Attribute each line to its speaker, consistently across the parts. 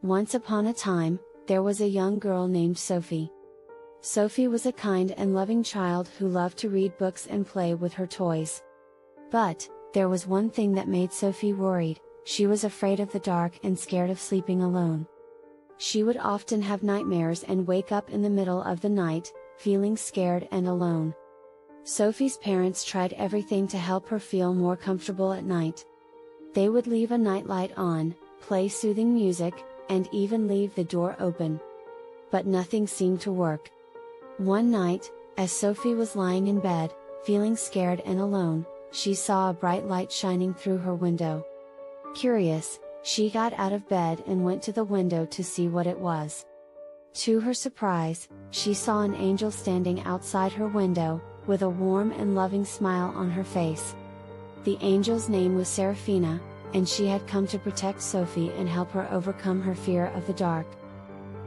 Speaker 1: Once upon a time, there was a young girl named Sophie. Sophie was a kind and loving child who loved to read books and play with her toys. But, there was one thing that made Sophie worried: she was afraid of the dark and scared of sleeping alone. She would often have nightmares and wake up in the middle of the night, feeling scared and alone. Sophie's parents tried everything to help her feel more comfortable at night. They would leave a nightlight on, play soothing music, and even leave the door open. But nothing seemed to work. One night, as Sophie was lying in bed, feeling scared and alone, she saw a bright light shining through her window. Curious, she got out of bed and went to the window to see what it was. To her surprise, she saw an angel standing outside her window, with a warm and loving smile on her face. The angel's name was Seraphina, and she had come to protect Sophie and help her overcome her fear of the dark.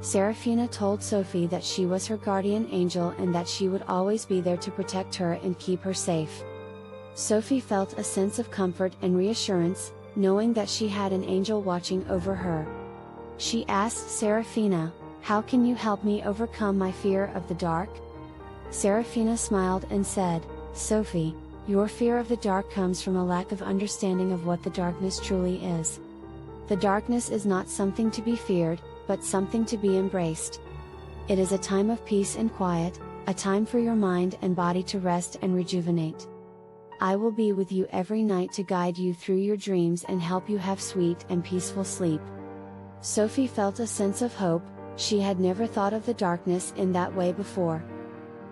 Speaker 1: Seraphina told Sophie that she was her guardian angel and that she would always be there to protect her and keep her safe. Sophie felt a sense of comfort and reassurance, knowing that she had an angel watching over her. She asked Seraphina, "How can you help me overcome my fear of the dark?" Seraphina smiled and said, "Sophie, your fear of the dark comes from a lack of understanding of what the darkness truly is. The darkness is not something to be feared, but something to be embraced. It is a time of peace and quiet, a time for your mind and body to rest and rejuvenate. I will be with you every night to guide you through your dreams and help you have sweet and peaceful sleep." Sophie felt a sense of hope. She had never thought of the darkness in that way before.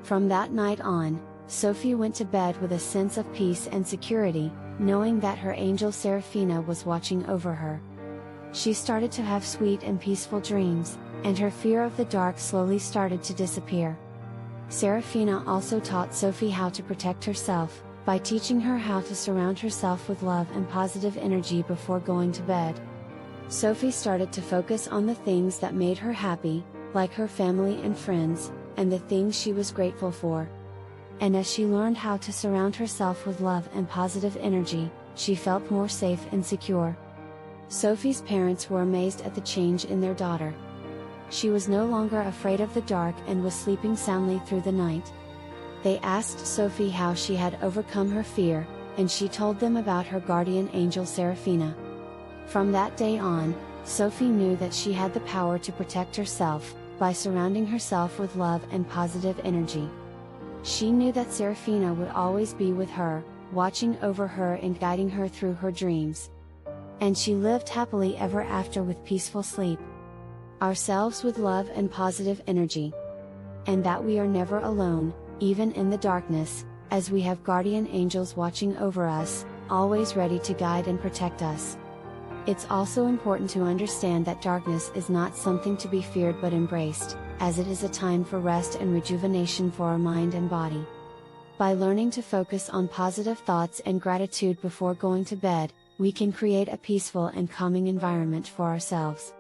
Speaker 1: From that night on, Sophie went to bed with a sense of peace and security, knowing that her angel Seraphina was watching over her. She started to have sweet and peaceful dreams, and her fear of the dark slowly started to disappear. Seraphina also taught Sophie how to protect herself, by teaching her how to surround herself with love and positive energy before going to bed. Sophie started to focus on the things that made her happy, like her family and friends, and the things she was grateful for. And as she learned how to surround herself with love and positive energy, she felt more safe and secure. Sophie's parents were amazed at the change in their daughter. She was no longer afraid of the dark and was sleeping soundly through the night. They asked Sophie how she had overcome her fear, and she told them about her guardian angel Seraphina. From that day on, Sophie knew that she had the power to protect herself, by surrounding herself with love and positive energy. She knew that Seraphina would always be with her, watching over her and guiding her through her dreams. And she lived happily ever after with peaceful sleep. Ourselves with love and positive energy. And that we are never alone, even in the darkness, as we have guardian angels watching over us, always ready to guide and protect us. It's also important to understand that darkness is not something to be feared but embraced, as it is a time for rest and rejuvenation for our mind and body. By learning to focus on positive thoughts and gratitude before going to bed, we can create a peaceful and calming environment for ourselves.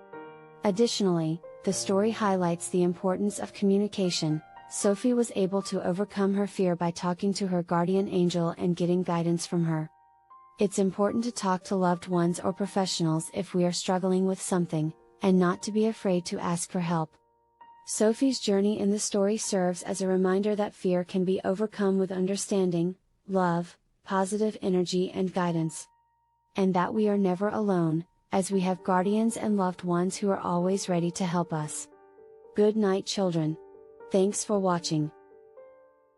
Speaker 1: Additionally, the story highlights the importance of communication. Sophie was able to overcome her fear by talking to her guardian angel and getting guidance from her. It's important to talk to loved ones or professionals if we are struggling with something, and not to be afraid to ask for help. Sophie's journey in the story serves as a reminder that fear can be overcome with understanding, love, positive energy and guidance. And that we are never alone, as we have guardians and loved ones who are always ready to help us. Good night, children. Thanks for watching.